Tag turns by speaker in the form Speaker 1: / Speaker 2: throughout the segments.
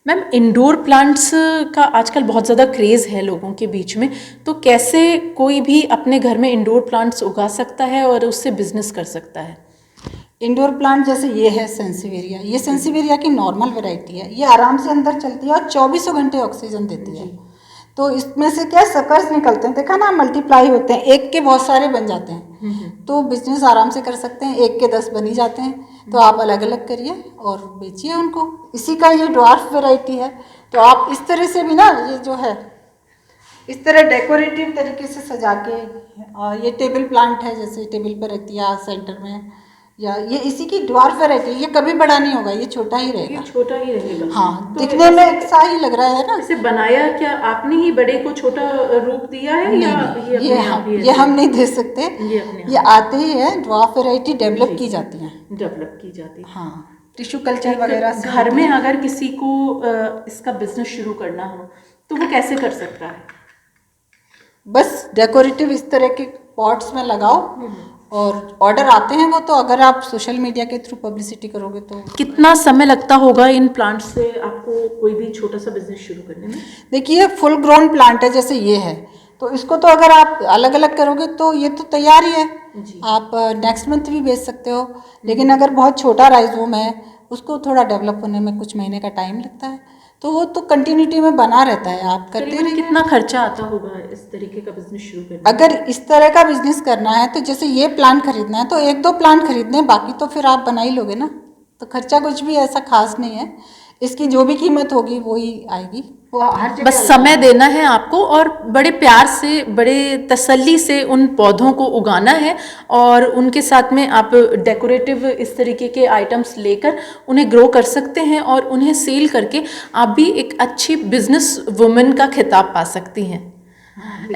Speaker 1: Ma'am, indoor plants का आजकल बहुत ज़्यादा क्रेज़ है लोगों के बीच में, तो कैसे कोई भी अपने घर में इंडोर प्लांट्स उगा सकता है और उससे बिजनेस कर सकता है?
Speaker 2: इंडोर प्लांट जैसे ये है सेंसिवेरिया, ये सेंसिवेरिया की नॉर्मल वैरायटी है। ये आराम से अंदर चलती है और 24 घंटे ऑक्सीजन देती है। तो इसमें से क्या सकर्स निकलते हैं, देखा ना, मल्टीप्लाई होते हैं, एक के बहुत सारे बन जाते हैं। तो बिजनेस आराम से कर सकते हैं, एक के 10 बन ही जाते हैं। तो आप अलग अलग करिए और बेचिए उनको। इसी का ये ड्वार्फ वैरायटी है। तो आप इस तरह से भी ना, ये जो है इस तरह डेकोरेटिव तरीके से सजा के, ये टेबल प्लांट है, जैसे टेबल पर रख दिया सेंटर में, या ये इसी की ड्वार्फ वैरायटी। ये कभी बड़ा नहीं होगा, ये छोटा ही रहेगा।
Speaker 1: ये छोटा ही रहेगा।
Speaker 2: हाँ,
Speaker 1: तो
Speaker 2: दिखने में एक सा ही लग रहा है ना।
Speaker 1: इसे बनाया क्या आपने ही बड़े को छोटा रूप दिया है, या
Speaker 2: नहीं,
Speaker 1: ये अपने आप ही
Speaker 2: ये हम नहीं दे सकते।
Speaker 1: ये अपने
Speaker 2: ये आते ही है, ड्वार्फ वैरायटी डेवलप की जाती है।
Speaker 1: डेवलप की जाती है।
Speaker 2: हाँ, टिश्यू कल्चर वगैरह से।
Speaker 1: घर में अगर किसी को इसका बिजनेस शुरू करना हो तो वो कैसे कर सकता है?
Speaker 2: बस डेकोरेटिव इस तरह के पॉट्स में लगाओ और ऑर्डर आते हैं वो। तो अगर आप सोशल मीडिया के थ्रू पब्लिसिटी करोगे तो।
Speaker 1: कितना समय लगता होगा इन प्लांट्स से आपको कोई भी छोटा सा बिजनेस शुरू करने में?
Speaker 2: देखिए, फुल ग्रोन प्लांट है, जैसे ये है, तो इसको तो अगर आप अलग अलग करोगे तो ये तो तैयार ही है। आप नेक्स्ट मंथ भी बेच सकते हो। लेकिन अगर बहुत छोटा राइजोम है, उसको थोड़ा डेवलप होने में कुछ महीने का टाइम लगता है। तो वो तो कंटिन्यूटी में बना रहता है, आप करते रहिए।
Speaker 1: कितना खर्चा आता होगा इस तरीके का बिजनेस शुरू करने में?
Speaker 2: अगर इस तरह का बिजनेस करना है तो जैसे ये प्लांट खरीदना है तो 1-2 प्लांट खरीदने, बाकी तो फिर आप बना ही लोगे ना। तो खर्चा कुछ भी ऐसा खास नहीं है। इसकी जो भी कीमत होगी वो ही आएगी। वो हर जगह
Speaker 1: बस समय देना है आपको और बड़े प्यार से, बड़े तसल्ली से उन पौधों को उगाना है, और उनके साथ में आप डेकोरेटिव इस तरीके के आइटम्स लेकर उन्हें ग्रो कर सकते हैं और उन्हें सेल करके आप भी एक अच्छी बिजनेस वुमेन का खिताब पा सकती हैं।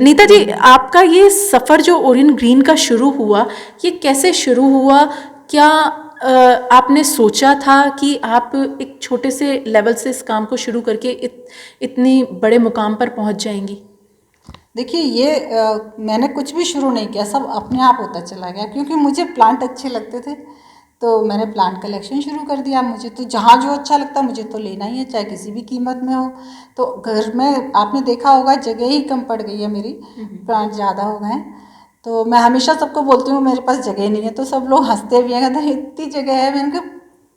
Speaker 1: नीता जी, आपका ये सफ़र जो ओरियन ग्रीन का शुरू हुआ, ये कैसे शुरू हुआ? क्या आपने सोचा था कि आप एक छोटे से लेवल से इस काम को शुरू करके इतनी बड़े मुकाम पर पहुंच जाएंगी?
Speaker 2: देखिए, ये मैंने कुछ भी शुरू नहीं किया, सब अपने आप होता चला गया। क्योंकि मुझे प्लांट अच्छे लगते थे तो मैंने प्लांट कलेक्शन शुरू कर दिया। मुझे तो जहाँ जो अच्छा लगता मुझे तो लेना ही है, चाहे किसी भी कीमत में हो। तो घर में आपने देखा होगा जगह ही कम पड़ गई है मेरी, प्लांट ज़्यादा हो गए हैं। तो मैं हमेशा सबको बोलती हूँ मेरे पास जगह नहीं है, तो सब लोग हंसते भी हैं, कहते हैं इतनी जगह है। मैंने कहा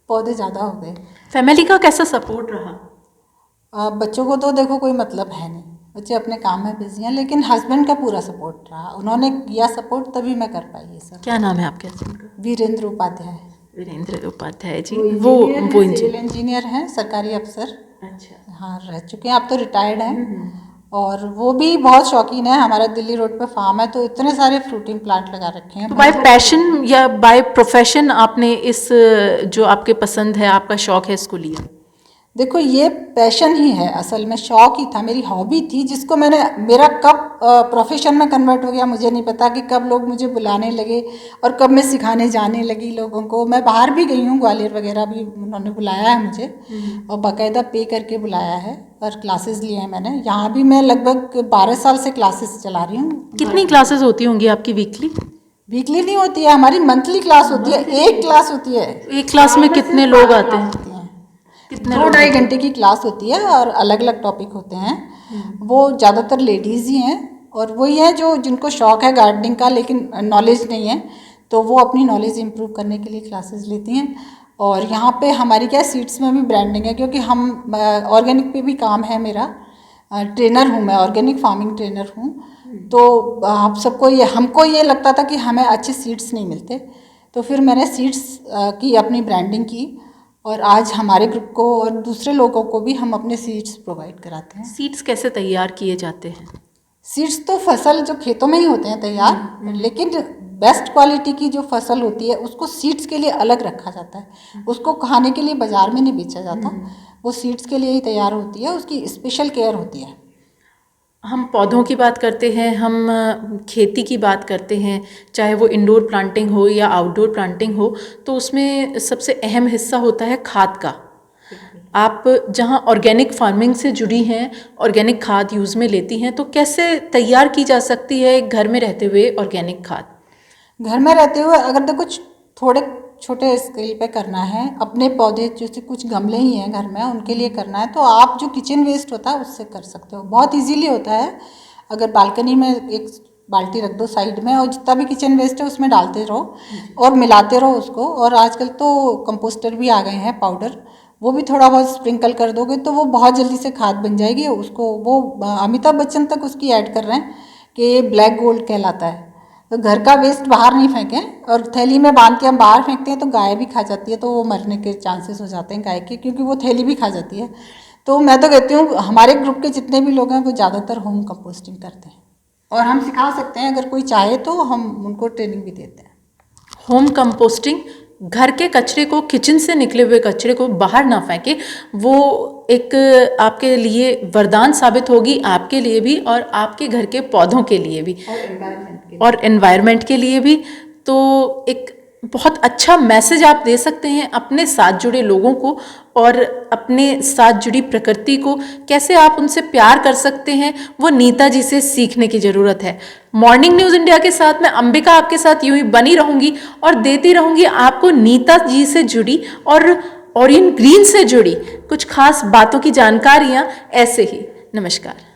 Speaker 2: पौधे ज़्यादा हो गए।
Speaker 1: फैमिली का कैसा सपोर्ट रहा?
Speaker 2: बच्चों को तो देखो कोई मतलब है नहीं, बच्चे अपने काम में बिजी हैं। लेकिन हस्बैंड का पूरा सपोर्ट रहा, उन्होंने किया सपोर्ट, तभी मैं कर पाई ये सब।
Speaker 1: क्या नाम है आपके हस्बैंड का?
Speaker 2: वीरेंद्र उपाध्याय।
Speaker 1: वीरेंद्र उपाध्याय जी।
Speaker 2: वो सिविल इंजीनियर हैं, सरकारी अफसर।
Speaker 1: अच्छा।
Speaker 2: हाँ, रह चुके हैं, अब तो रिटायर्ड हैं। और वो भी बहुत शौकीन है। हमारा दिल्ली रोड पे फार्म है, तो इतने सारे फ्रूटिंग प्लांट लगा रखे हैं।
Speaker 1: तो बाय पैशन या बाय प्रोफेशन आपने इस जो आपके पसंद है, आपका शौक है, इसको लिया?
Speaker 2: देखो, ये पैशन ही है, असल में शौक ही था, मेरी हॉबी थी, जिसको मैंने, मेरा कब प्रोफेशन में कन्वर्ट हो गया मुझे नहीं पता। कि कब लोग मुझे बुलाने लगे और कब मैं सिखाने जाने लगी लोगों को। मैं बाहर भी गई हूँ, ग्वालियर वगैरह भी उन्होंने बुलाया है मुझे, और बाकायदा पे करके बुलाया है, और क्लासेस लिए हैं मैंने। यहाँ भी मैं लगभग 12 साल से क्लासेस चला रही हूँ।
Speaker 1: कितनी क्लासेस होती होंगी आपकी वीकली?
Speaker 2: वीकली नहीं होती है, हमारी मंथली क्लास होती है। एक क्लास होती है।
Speaker 1: एक क्लास में कितने लोग आते हैं?
Speaker 2: 2-2.5 घंटे की क्लास होती है और अलग अलग टॉपिक होते हैं। वो ज़्यादातर लेडीज़ ही हैं, और वही हैं जो जिनको शौक़ है गार्डनिंग का लेकिन नॉलेज नहीं है, तो वो अपनी नॉलेज इम्प्रूव करने के लिए क्लासेस लेती हैं। और यहाँ पे हमारी क्या, सीड्स में भी ब्रांडिंग है, क्योंकि हम ऑर्गेनिक पे भी काम है मेरा। ट्रेनर हूँ मैं, ऑर्गेनिक फार्मिंग ट्रेनर हूँ। तो आप सबको ये, हमको ये लगता था कि हमें अच्छे सीड्स नहीं मिलते, तो फिर मैंने सीड्स की अपनी ब्रांडिंग की, और आज हमारे ग्रुप को और दूसरे लोगों को भी हम अपने सीड्स प्रोवाइड कराते हैं।
Speaker 1: सीड्स कैसे तैयार किए जाते हैं?
Speaker 2: सीड्स तो फसल जो खेतों में ही होते हैं तैयार, लेकिन बेस्ट क्वालिटी की जो फसल होती है उसको सीड्स के लिए अलग रखा जाता है। उसको खाने के लिए बाज़ार में नहीं बेचा जाता, वो सीड्स के लिए ही तैयार होती है, उसकी स्पेशल केयर होती है।
Speaker 1: हम पौधों की बात करते हैं, हम खेती की बात करते हैं, चाहे वो इंडोर प्लांटिंग हो या आउटडोर प्लांटिंग हो, तो उसमें सबसे अहम हिस्सा होता है खाद का। आप जहां ऑर्गेनिक फार्मिंग से जुड़ी हैं, ऑर्गेनिक खाद यूज़ में लेती हैं, तो कैसे तैयार की जा सकती है घर में रहते हुए ऑर्गेनिक खाद?
Speaker 2: घर में रहते हुए अगर देखो थोड़े छोटे स्केल पे करना है, अपने पौधे जैसे कुछ गमले ही हैं घर में उनके लिए करना है, तो आप जो किचन वेस्ट होता है उससे कर सकते हो। बहुत इजीली होता है। अगर बालकनी में एक बाल्टी रख दो साइड में और जितना भी किचन वेस्ट है उसमें डालते रहो और मिलाते रहो उसको। और आजकल तो कंपोस्टर भी आ गए हैं पाउडर, वो भी थोड़ा बहुत स्प्रिंकल कर दोगे तो वो बहुत जल्दी से खाद बन जाएगी। उसको वो अमिताभ बच्चन तक उसकी ऐड कर रहे हैं कि ये ब्लैक गोल्ड कहलाता है। तो घर का वेस्ट बाहर नहीं फेंकें, और थैली में बांध के हम बाहर फेंकते हैं तो गाय भी खा जाती है, तो वो मरने के चांसेस हो जाते हैं गाय के, क्योंकि वो थैली भी खा जाती है। तो मैं तो कहती हूँ हमारे ग्रुप के जितने भी लोग हैं वो ज़्यादातर होम कंपोस्टिंग करते हैं, और हम सिखा सकते हैं अगर कोई चाहे तो हम उनको ट्रेनिंग भी देते हैं।
Speaker 1: होम कंपोस्टिंग, घर के कचरे को, किचन से निकले हुए कचरे को बाहर ना फेंके, वो एक आपके लिए वरदान साबित होगी, आपके लिए भी और आपके घर के पौधों के लिए भी और एनवायरनमेंट के लिए भी। तो एक बहुत अच्छा मैसेज आप दे सकते हैं अपने साथ जुड़े लोगों को और अपने साथ जुड़ी प्रकृति को, कैसे आप उनसे प्यार कर सकते हैं, वो नीता जी से सीखने की ज़रूरत है। मॉर्निंग न्यूज़ इंडिया के साथ मैं अंबिका आपके साथ यूं ही बनी रहूंगी और देती रहूंगी आपको नीता जी से जुड़ी और ओरियन ग्रीन से जुड़ी कुछ खास बातों की जानकारियां ऐसे ही। नमस्कार।